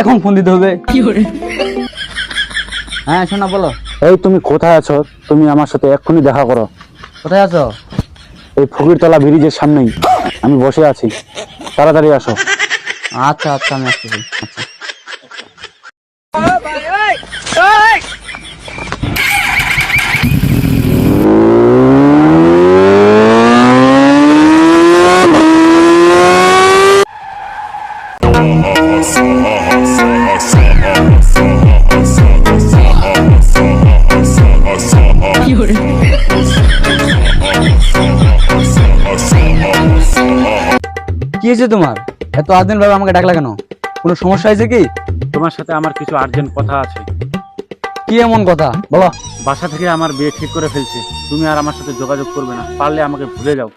এখন ফোন দিতে হবে। হ্যাঁ শোনা বলো। এই তুমি কোথায় আছো? তুমি আমার সাথে এক্ষুনি দেখা করো। কোথায় আছো? এই ফকিরতলা ব্রিজের সামনেই আমি বসে আছি, তাড়াতাড়ি আসো। আচ্ছা আচ্ছা আমি আসতেছি। আচ্ছা কি হয়েছে তোমার? এত আদিন ভাবে আমাকে ডাকলা কেন? কোনো সমস্যা হয়েছে কি? তোমার সাথে আমার কিছু আর্জেন্ট কথা আছে। কি এমন কথা বলো? বাসা থেকে আমার বিয়ে ঠিক করে ফেলছে, তুমি আর আমার সাথে যোগাযোগ করবে না, পারলে আমাকে ভুলে যাও।